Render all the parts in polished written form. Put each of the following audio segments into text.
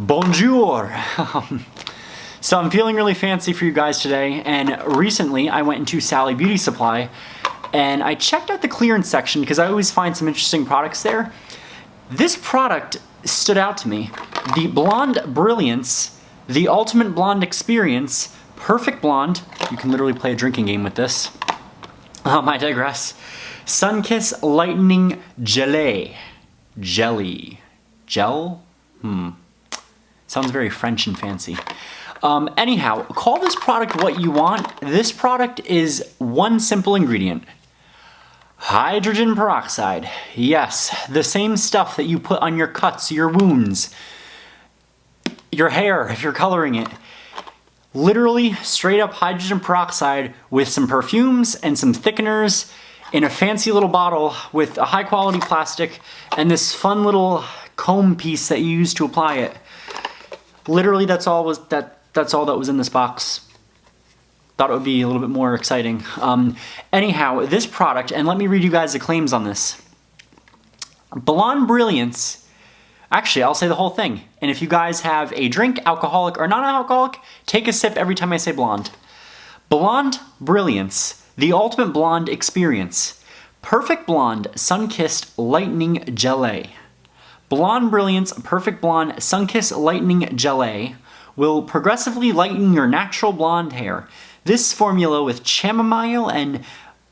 Bonjour! So I'm feeling really fancy for you guys today, and recently I went into Sally Beauty Supply and I checked out the clearance section because I always find some interesting products there. This product stood out to me. The Blonde Brilliance, the Ultimate Blonde Experience, Perfect Blonde. You can literally play a drinking game with this. I digress. Sunkiss Lightening Gelée. Jelly. Gel? Sounds very French and fancy. Anyhow, call this product what you want. This product is one simple ingredient. Hydrogen peroxide. Yes, the same stuff that you put on your cuts, your wounds, your hair if you're coloring it. Literally straight up hydrogen peroxide with some perfumes and some thickeners in a fancy little bottle with a high quality plastic and this fun little comb piece that you use to apply it. Literally that's all that was in this box. Thought it would be a little bit more exciting. Anyhow, this product, and let me read you guys the claims on this. Blonde Brilliance, actually I'll say the whole thing. And if you guys have a drink, alcoholic or non-alcoholic, take a sip every time I say blonde. Blonde Brilliance, the Ultimate Blonde Experience. Perfect Blonde Sun-Kissed Lightening Gelée. Blonde Brilliance Perfect Blonde Sun-Kissed Lightening Gelée will progressively lighten your natural blonde hair. This formula with chamomile and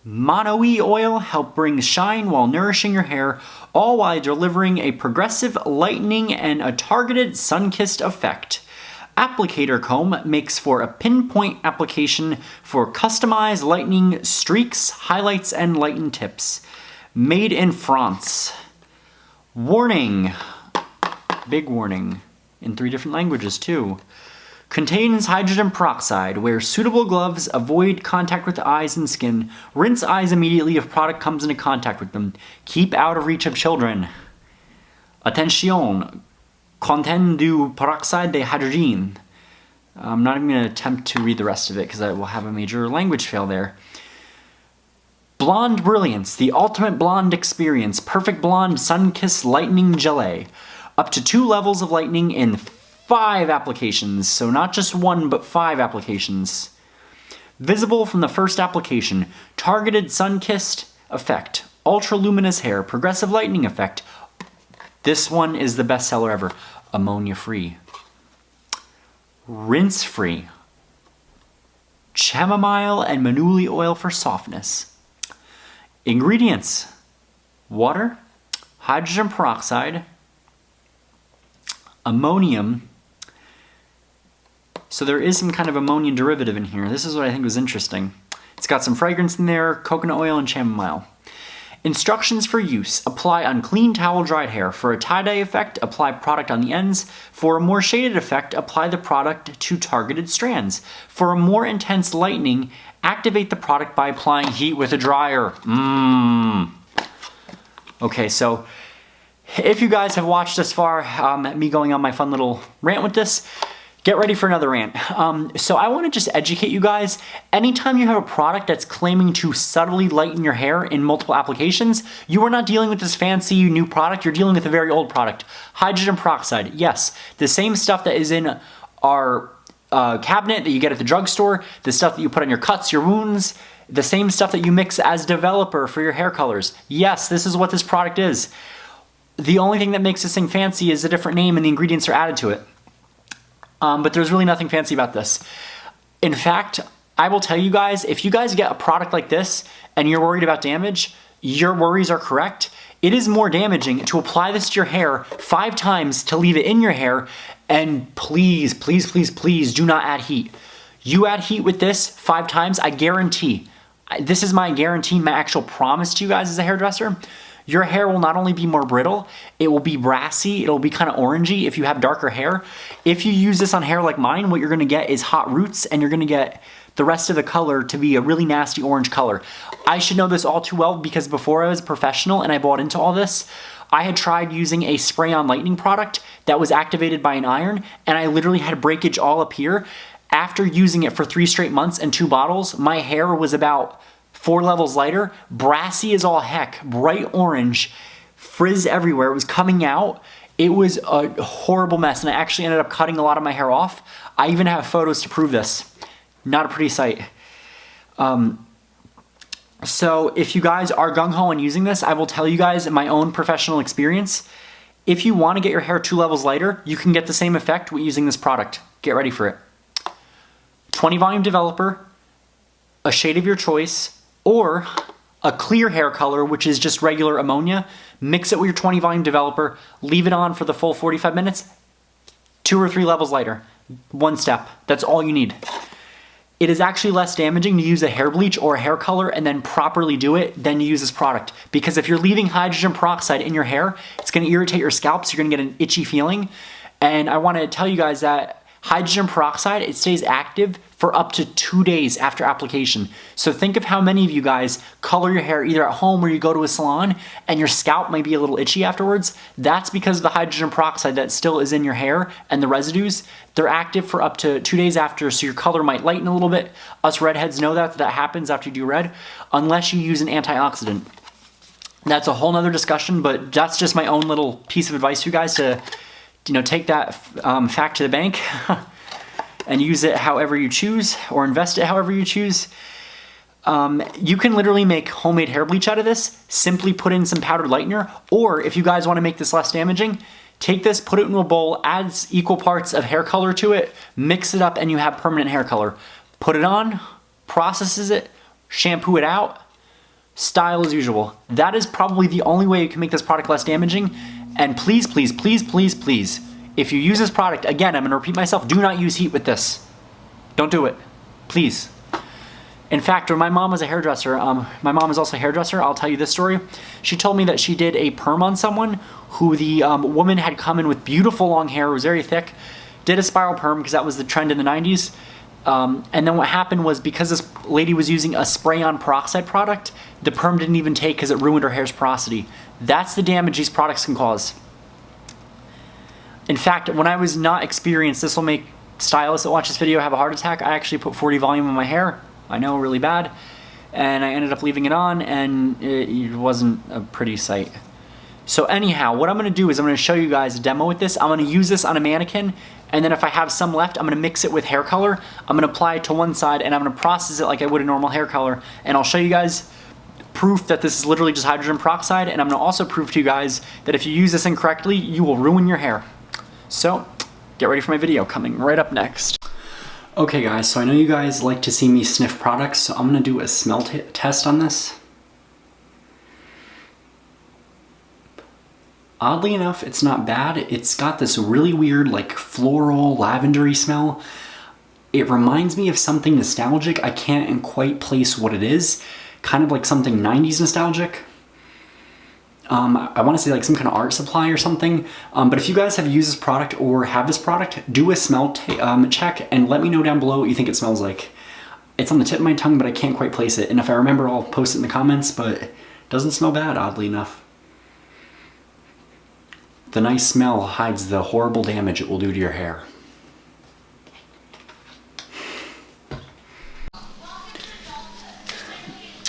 mannequin oil help bring shine while nourishing your hair, all while delivering a progressive lightening and a targeted sun-kissed effect. Applicator comb makes for a pinpoint application for customized lightening streaks, highlights, and lighten tips. Made in France. Warning. Big warning. In 3 different languages too. Contains hydrogen peroxide. Wear suitable gloves. Avoid contact with eyes and skin. Rinse eyes immediately if product comes into contact with them. Keep out of reach of children. Attention. Contient du peroxide de hydrogène. I'm not even going to attempt to read the rest of it because I will have a major language fail there. Blonde Brilliance, the Ultimate Blonde Experience, Perfect Blonde Sun-Kissed Lightening Gelée. Up to 2 levels of lightening in 5 applications, so not just 1 but 5 applications. Visible from the first application, targeted sun-kissed effect, ultra-luminous hair, progressive lightening effect. This one is the best seller ever. Ammonia-free. Rinse-free. Chamomile and manuli oil for softness. Ingredients: water, hydrogen peroxide, ammonium. So there is some kind of ammonium derivative in here. This is what I think was interesting. It's got some fragrance in there, coconut oil, and chamomile. Instructions for use: apply on clean towel dried hair. For a tie-dye effect, apply product on the ends. For a more shaded effect, apply the product to targeted strands. For a more intense lightening, activate the product by applying heat with a dryer. Okay, so if you guys have watched this far, me going on my fun little rant with this, get ready for another rant. So I want to just educate you guys. Anytime you have a product that's claiming to subtly lighten your hair in multiple applications, you are not dealing with this fancy new product. You're dealing with a very old product. Hydrogen peroxide. Yes, the same stuff that is in our cabinet that you get at the drugstore, the stuff that you put on your cuts, your wounds, the same stuff that you mix as developer for your hair colors. Yes, this is what this product is. The only thing that makes this thing fancy is a different name and the ingredients are added to it. But there's really nothing fancy about this. In fact, I will tell you guys, if you guys get a product like this and you're worried about damage, your worries are correct. It is more damaging to apply this to your hair 5 times to leave it in your hair, and please, please, please, please do not add heat. You add heat with this 5 times, I guarantee, this is my guarantee, my actual promise to you guys as a hairdresser, your hair will not only be more brittle, it will be brassy, it'll be kind of orangey if you have darker hair. If you use this on hair like mine, what you're gonna get is hot roots and you're gonna get the rest of the color to be a really nasty orange color. I should know this all too well because before I was a professional and I bought into all this, I had tried using a spray-on lightening product that was activated by an iron and I literally had breakage all up here. After using it for 3 straight months and 2 bottles, my hair was about 4 levels lighter, brassy as all heck, bright orange, frizz everywhere. It was coming out. It was a horrible mess, and I actually ended up cutting a lot of my hair off. I even have photos to prove this. Not a pretty sight. So if you guys are gung-ho on using this, I will tell you guys in my own professional experience, if you want to get your hair 2 levels lighter, you can get the same effect with using this product. Get ready for it. 20 volume developer, a shade of your choice, or a clear hair color, which is just regular ammonia. Mix it with your 20 volume developer, leave it on for the full 45 minutes, 2 or 3 levels lighter. 1 step. That's all you need. It is actually less damaging to use a hair bleach or a hair color and then properly do it than to use this product. Because if you're leaving hydrogen peroxide in your hair, it's going to irritate your scalp, so you're going to get an itchy feeling. And I want to tell you guys that hydrogen peroxide, it stays active for up to 2 days after application. So think of how many of you guys color your hair either at home or you go to a salon and your scalp might be a little itchy afterwards. That's because of the hydrogen peroxide that still is in your hair and the residues. They're active for up to 2 days after, so your color might lighten a little bit. Us redheads know that happens after you do red, unless you use an antioxidant. That's a whole nother discussion, but that's just my own little piece of advice for you guys to take that fact to the bank and use it however you choose, or invest it however you choose. You can literally make homemade hair bleach out of this. Simply put in some powdered lightener, or if you guys want to make this less damaging, take this, put it into a bowl, add equal parts of hair color to it, mix it up, and you have permanent hair color. Put it on, processes it, shampoo it out, style as usual. That is probably the only way you can make this product less damaging. And please, please, please, please, please, if you use this product, again, I'm going to repeat myself, do not use heat with this. Don't do it. Please. In fact, when my mom was a hairdresser, my mom is also a hairdresser, I'll tell you this story. She told me that she did a perm on someone who the woman had come in with beautiful long hair, was very thick, did a spiral perm because that was the trend in the 90s. And then what happened was, because this lady was using a spray-on peroxide product, the perm didn't even take because it ruined her hair's porosity. That's the damage these products can cause. In fact, when I was not experienced, this will make stylists that watch this video have a heart attack. I actually put 40 volume on my hair. I know, really bad. And I ended up leaving it on, and it wasn't a pretty sight. So anyhow, what I'm going to do is I'm going to show you guys a demo with this. I'm going to use this on a mannequin, and then if I have some left, I'm going to mix it with hair color. I'm going to apply it to one side, and I'm going to process it like I would a normal hair color. And I'll show you guys proof that this is literally just hydrogen peroxide, and I'm going to also prove to you guys that if you use this incorrectly, you will ruin your hair. So get ready for my video coming right up next. Okay guys, so I know you guys like to see me sniff products, so I'm going to do a smell test on this. Oddly enough, it's not bad. It's got this really weird, like, floral, lavendery smell. It reminds me of something nostalgic. I can't quite place what it is. Kind of like something 90s nostalgic. I want to say like some kind of art supply or something. But if you guys have used this product or have this product, do a smell check and let me know down below what you think it smells like. It's on the tip of my tongue, but I can't quite place it. And if I remember, I'll post it in the comments, but it doesn't smell bad, oddly enough. The nice smell hides the horrible damage it will do to your hair.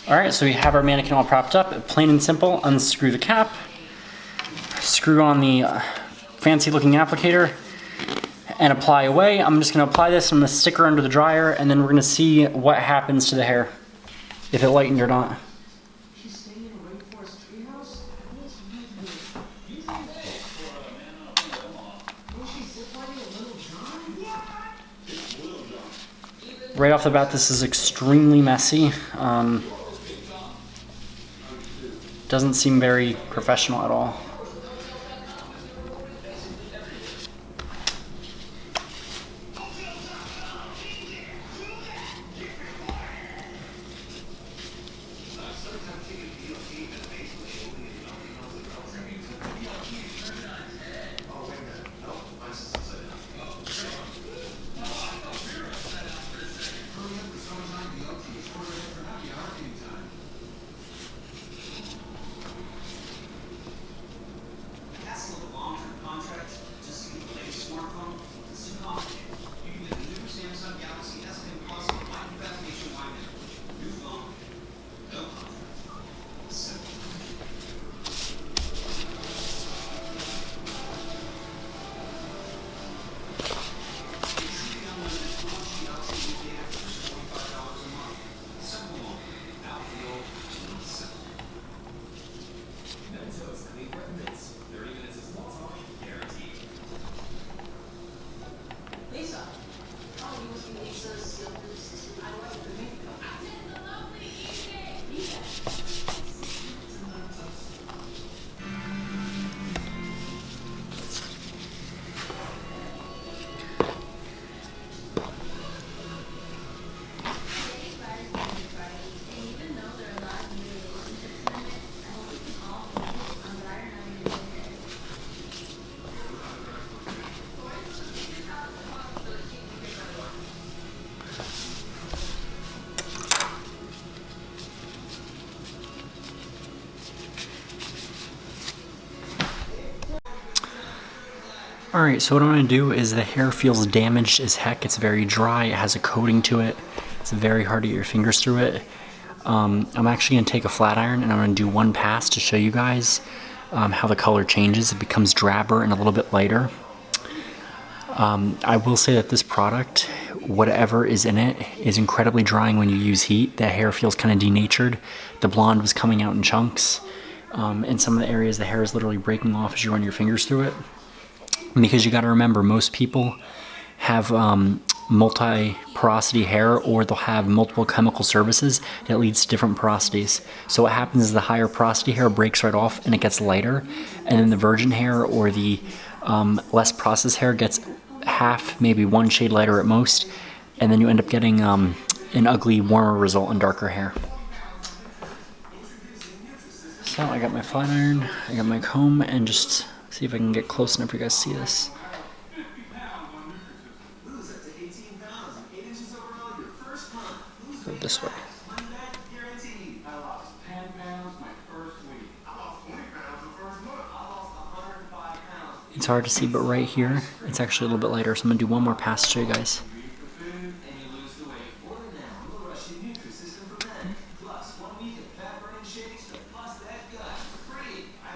Alright, so we have our mannequin all propped up. Plain and simple, unscrew the cap, screw on the fancy looking applicator, and apply away. I'm just going to apply this, I'm going to stick her under the dryer, and then we're going to see what happens to the hair, if it lightened or not. Right off the bat, this is extremely messy. Doesn't seem very professional at all. Alright, so what I'm going to do is the hair feels damaged as heck. It's very dry, it has a coating to it. It's very hard to get your fingers through it. I'm actually going to take a flat iron and I'm going to do one pass to show you guys how the color changes. It becomes drabber and a little bit lighter. I will say that this product, whatever is in it, is incredibly drying when you use heat. The hair feels kind of denatured. The blonde was coming out in chunks. In some of the areas, the hair is literally breaking off as you run your fingers through it. Because you got to remember, most people have multi-porosity hair, or they'll have multiple chemical services that leads to different porosities. So what happens is the higher porosity hair breaks right off and it gets lighter, and then the virgin hair or the less processed hair gets half, maybe one shade lighter at most, and then you end up getting an ugly, warmer result in darker hair. So I got my flat iron, I got my comb, and just see if I can get close enough for you guys to see this. Go this way. It's hard to see, but right here, it's actually a little bit lighter, so I'm going to do one more pass to show you guys.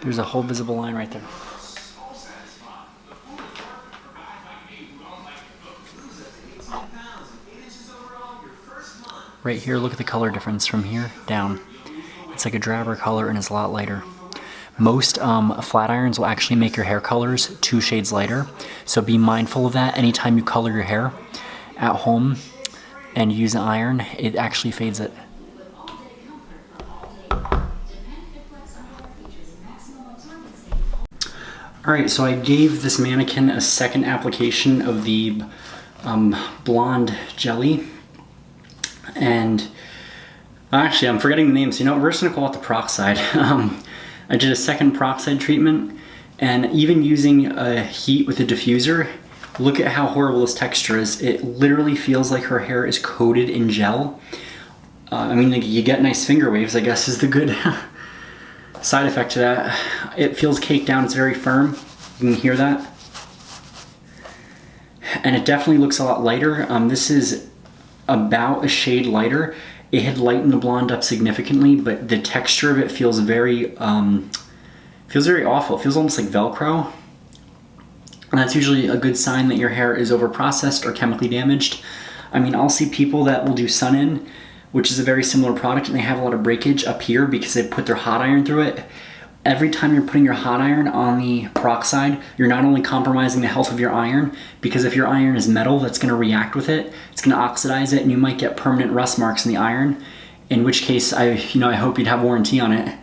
There's a whole visible line right there. Right here, look at the color difference from here down. It's like a drabber color and it's a lot lighter. Most flat irons will actually make your hair colors 2 shades lighter, so be mindful of that. Anytime you color your hair at home and use an iron, it actually fades it. Alright, so I gave this mannequin a second application of the blonde jelly. And actually, I'm forgetting the names. You know, we're just gonna call it the peroxide. I did a second peroxide treatment, and even using a heat with a diffuser, look at how horrible this texture is. It literally feels like her hair is coated in gel. I mean, like, you get nice finger waves, I guess, is the good side effect to that. It feels caked down, it's very firm. You can hear that. And it definitely looks a lot lighter. This is about a shade lighter. It had lightened the blonde up significantly, but the texture of it feels very awful. It feels almost like Velcro. And that's usually a good sign that your hair is overprocessed or chemically damaged. I mean, I'll see people that will do Sun-In, which is a very similar product, and they have a lot of breakage up here because they put their hot iron through it. Every time you're putting your hot iron on the peroxide, you're not only compromising the health of your iron, because if your iron is metal, that's going to react with it, it's going to oxidize it, and you might get permanent rust marks in the iron, in which case I hope you'd have warranty on it.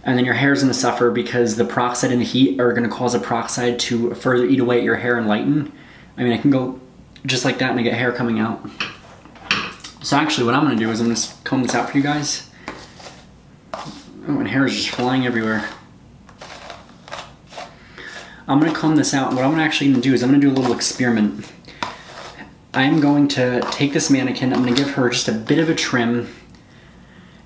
And then your hair's going to suffer because the peroxide and the heat are going to cause the peroxide to further eat away at your hair and lighten. I mean, I can go just like that and I get hair coming out. So actually what I'm going to do is I'm going to comb this out for you guys. Oh, and hair is just flying everywhere. I'm going to comb this out, and what I'm actually going to do is I'm going to do a little experiment. I'm going to take this mannequin, I'm going to give her just a bit of a trim,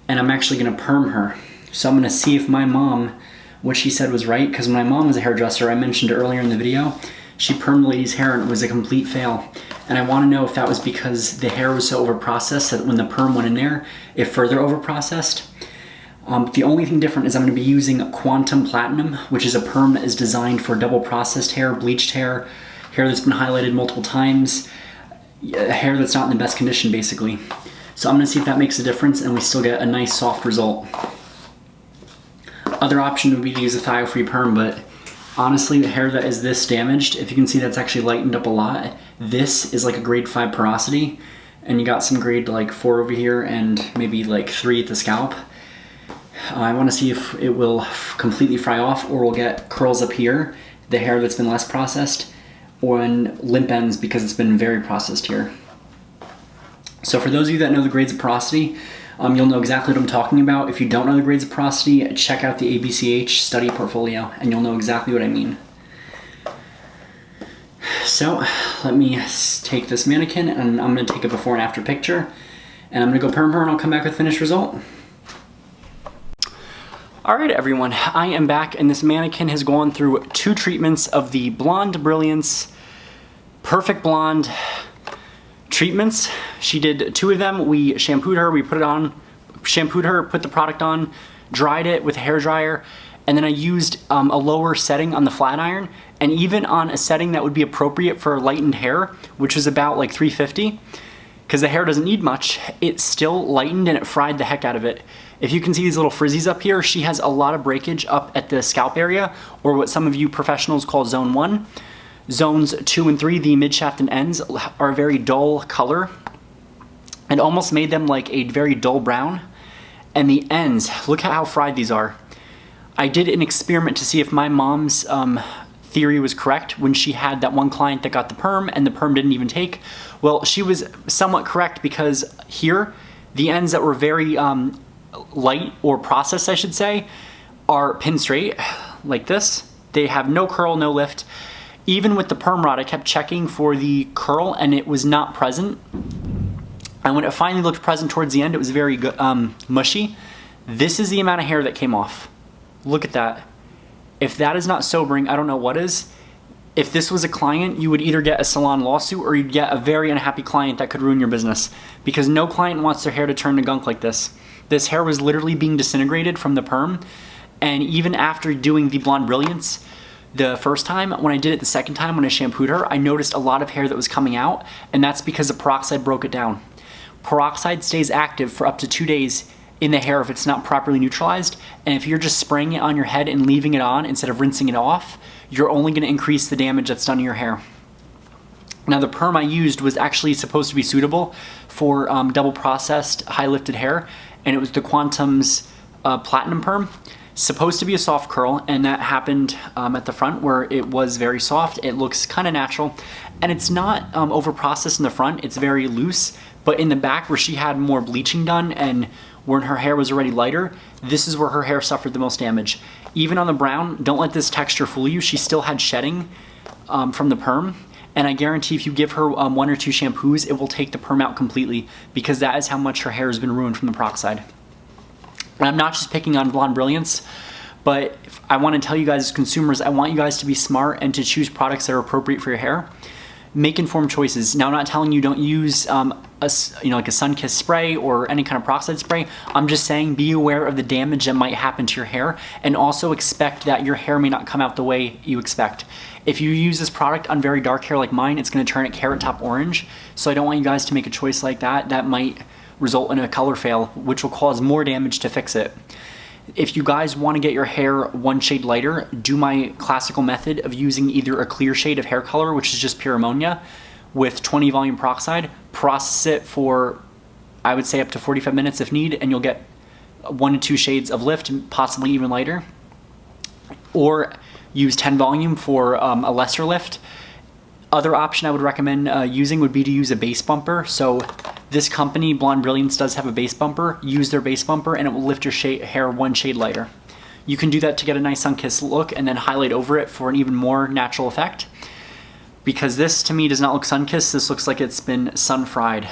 and I'm actually going to perm her. So I'm going to see if my mom, what she said was right, because when my mom was a hairdresser, I mentioned earlier in the video, she permed the lady's hair and it was a complete fail. And I want to know if that was because the hair was so overprocessed that when the perm went in there, it further overprocessed. The only thing different is I'm going to be using Quantum Platinum, which is a perm that is designed for double processed hair, bleached hair, hair that's been highlighted multiple times, hair that's not in the best condition basically. So I'm going to see if that makes a difference and we still get a nice soft result. Other option would be to use a thiophene-free perm, but honestly the hair that is this damaged, if you can see that's actually lightened up a lot. This is like a grade 5 porosity, and you got some grade like 4 over here and maybe like 3 at the scalp. I want to see if it will completely fry off or we'll get curls up here, the hair that's been less processed, or in limp ends because it's been very processed here. So for those of you that know the grades of porosity, you'll know exactly what I'm talking about. If you don't know the grades of porosity, check out the ABCH study portfolio and you'll know exactly what I mean. So let me take this mannequin and I'm going to take a before and after picture, and I'm going to go perm her and I'll come back with finished result. All right, everyone, I am back, and this mannequin has gone through 2 treatments of the Blonde Brilliance Perfect Blonde treatments. She did 2 of them. We shampooed her, we put it on, shampooed her, put the product on, dried it with a hair dryer, and then I used a lower setting on the flat iron, and even on a setting that would be appropriate for lightened hair, which was about like 350, because the hair doesn't need much, it still lightened and it fried the heck out of it. If you can see these little frizzies up here, she has a lot of breakage up at the scalp area, or what some of you professionals call zone 1. Zones 2 and 3, the midshaft and ends, are a very dull color and almost made them like a very dull brown. And the ends, look at how fried these are. I did an experiment to see if my mom's theory was correct when she had that one client that got the perm and the perm didn't even take. Well, she was somewhat correct, because here, the ends that were very light, or processed I should say, are pin straight like this. They have no curl, no lift. Even with the perm rod, I kept checking for the curl and it was not present. And when it finally looked present towards the end, it was very good, mushy. This is the amount of hair that came off. Look at that. If that is not sobering, I don't know what is. If this was a client, you would either get a salon lawsuit or you'd get a very unhappy client that could ruin your business, because no client wants their hair to turn to gunk like this. This hair was literally being disintegrated from the perm, and even after doing the Blonde Brilliance the first time, when I did it the second time when I shampooed her, I noticed a lot of hair that was coming out, and that's because the peroxide broke it down. Peroxide stays active for up to 2 days in the hair if it's not properly neutralized, and if you're just spraying it on your head and leaving it on instead of rinsing it off, you're only going to increase the damage that's done to your hair. Now, the perm I used was actually supposed to be suitable for double processed high lifted hair, and it was the Quantum's Platinum Perm. Supposed to be a soft curl, and that happened at the front where it was very soft. It looks kind of natural, and it's not over processed in the front, it's very loose, but in the back where she had more bleaching done and when her hair was already lighter, this is where her hair suffered the most damage. Even on the brown, don't let this texture fool you, she still had shedding from the perm. And I guarantee if you give her 1 or 2 shampoos, it will take the perm out completely, because that is how much her hair has been ruined from the peroxide. And I'm not just picking on Blonde Brilliance, but I want to tell you guys as consumers, I want you guys to be smart and to choose products that are appropriate for your hair. Make informed choices. Now, I'm not telling you don't use like a sun-kissed spray or any kind of peroxide spray. I'm just saying be aware of the damage that might happen to your hair, and also expect that your hair may not come out the way you expect. If you use this product on very dark hair like mine, it's going to turn it carrot top orange. So I don't want you guys to make a choice like that. That might result in a color fail, which will cause more damage to fix it. If you guys want to get your hair 1 shade lighter, do my classical method of using either a clear shade of hair color, which is just pure ammonia, with 20 volume peroxide, process it for, I would say, up to 45 minutes if need, and you'll get 1 to 2 shades of lift, possibly even lighter. Or use 10 volume for a lesser lift. Other option I would recommend using would be to use a base bumper. So this company, Blonde Brilliance, does have a base bumper. Use their base bumper and it will lift your hair 1 shade lighter. You can do that to get a nice sun-kissed look and then highlight over it for an even more natural effect. Because this, to me, does not look sun-kissed. This looks like it's been sun-fried.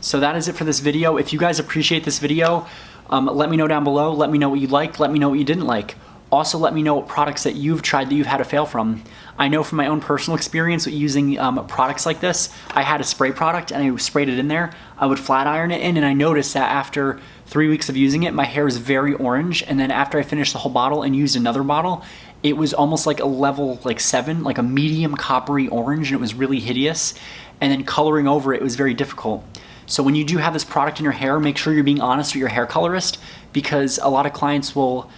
So that is it for this video. If you guys appreciate this video, let me know down below. Let me know what you liked. Let me know what you didn't like. Also, let me know what products that you've tried that you've had a fail from. I know from my own personal experience with using products like this, I had a spray product and I sprayed it in there. I would flat iron it in, and I noticed that after 3 weeks of using it, my hair was very orange. And then after I finished the whole bottle and used another bottle, it was almost like a level 7, like a medium coppery orange, and it was really hideous. And then coloring over it was very difficult. So when you do have this product in your hair, make sure you're being honest with your hair colorist, because a lot of clients will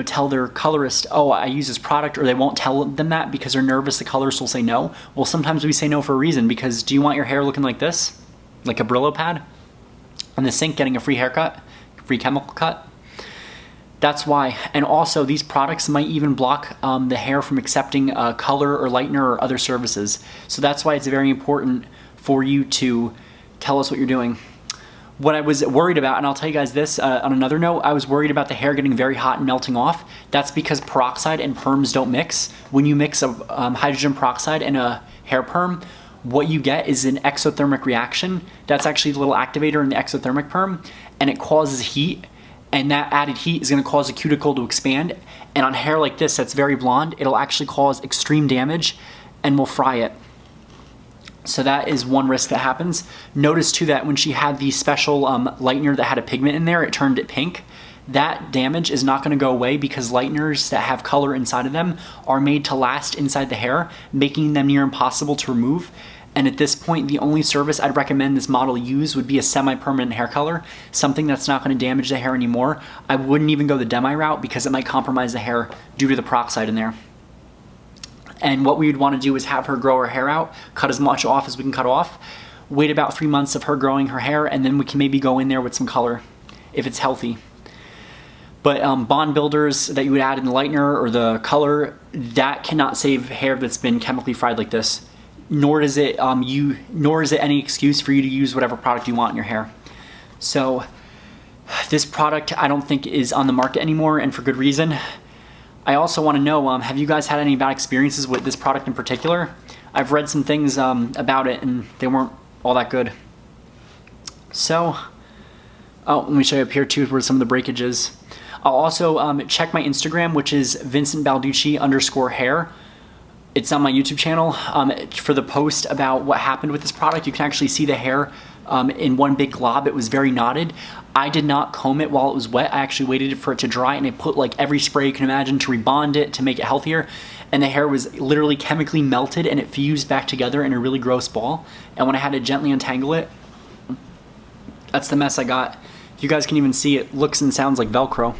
tell their colorist, oh, I use this product, or they won't tell them that because they're nervous the colorist will say no. Well, sometimes we say no for a reason, because do you want your hair looking like this? Like a Brillo pad? On the sink getting a free haircut? Free chemical cut? That's why. And also, these products might even block the hair from accepting color or lightener or other services. So that's why it's very important for you to tell us what you're doing. What I was worried about, and I'll tell you guys this on another note, I was worried about the hair getting very hot and melting off. That's because peroxide and perms don't mix. When you mix a hydrogen peroxide and a hair perm, what you get is an exothermic reaction. That's actually the little activator in the exothermic perm, and it causes heat. and that added heat is going to cause the cuticle to expand, and on hair like this that's very blonde, it'll actually cause extreme damage and will fry it. So that is one risk that happens. Notice too that when she had the special lightener that had a pigment in there, it turned it pink. That damage is not going to go away because lighteners that have color inside of them are made to last inside the hair, making them near impossible to remove. And at this point, the only service I'd recommend this model use would be a semi-permanent hair color, something that's not going to damage the hair anymore. I wouldn't even go the demi route because it might compromise the hair due to the peroxide in there. And what we would want to do is have her grow her hair out, cut as much off as we can cut off, wait about 3 months of her growing her hair, and then we can maybe go in there with some color if it's healthy. But bond builders that you would add in the lightener or the color, that cannot save hair that's been chemically fried like this. Nor is it any excuse for you to use whatever product you want in your hair. So this product I don't think is on the market anymore, and for good reason. I also want to know, have you guys had any bad experiences with this product in particular? I've read some things about it and they weren't all that good. So, let me show you up here too where some of the breakage is. I'll also check my Instagram, which is VincentBalducci_hair. It's on my YouTube channel for the post about what happened with this product. You can actually see the hair in one big glob. It was very knotted. I did not comb it while it was wet. I actually waited for it to dry, and I put like every spray you can imagine to rebond it to make it healthier. And the hair was literally chemically melted and it fused back together in a really gross ball. And when I had to gently untangle it, that's the mess I got. You guys can even see it looks and sounds like Velcro.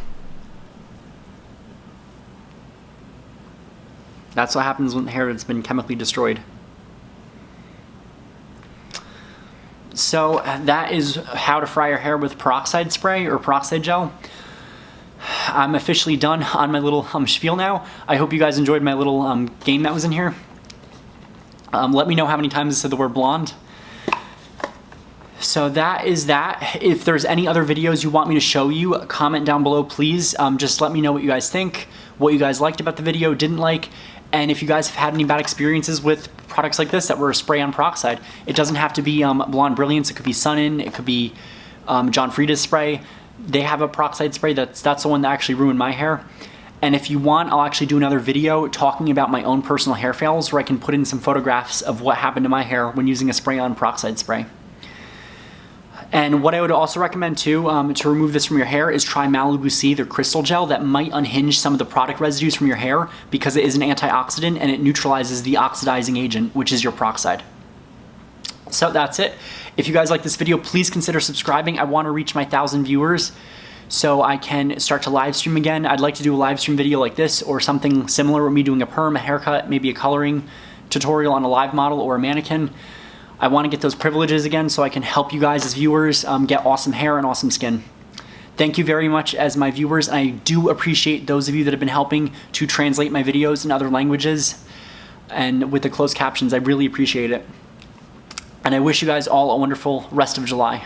That's what happens when the hair has been chemically destroyed. So that is how to fry your hair with peroxide spray or peroxide gel. I'm officially done on my little spiel now. I hope you guys enjoyed my little game that was in here. Let me know how many times I said the word blonde. So that is that. If there's any other videos you want me to show you, comment down below, please. Just let me know what you guys think, what you guys liked about the video, didn't like, and if you guys have had any bad experiences with products like this that were spray on peroxide. It doesn't have to be Blonde Brilliance. It could be Sun-In. It could be John Frieda's spray. They have a peroxide spray that's the one that actually ruined my hair. And if you want, I'll actually do another video talking about my own personal hair fails where I can put in some photographs of what happened to my hair when using a spray-on peroxide spray. And what I would also recommend too, to remove this from your hair, is try Malibu C, their crystal gel that might unhinge some of the product residues from your hair because it is an antioxidant and it neutralizes the oxidizing agent, which is your peroxide. So that's it. If you guys like this video, please consider subscribing. I want to reach my 1,000 viewers so I can start to live stream again. I'd like to do a live stream video like this or something similar with me doing a perm, a haircut, maybe a coloring tutorial on a live model or a mannequin. I want to get those privileges again so I can help you guys as viewers get awesome hair and awesome skin. Thank you very much as my viewers, and I do appreciate those of you that have been helping to translate my videos in other languages and with the closed captions. I really appreciate it. And I wish you guys all a wonderful rest of July.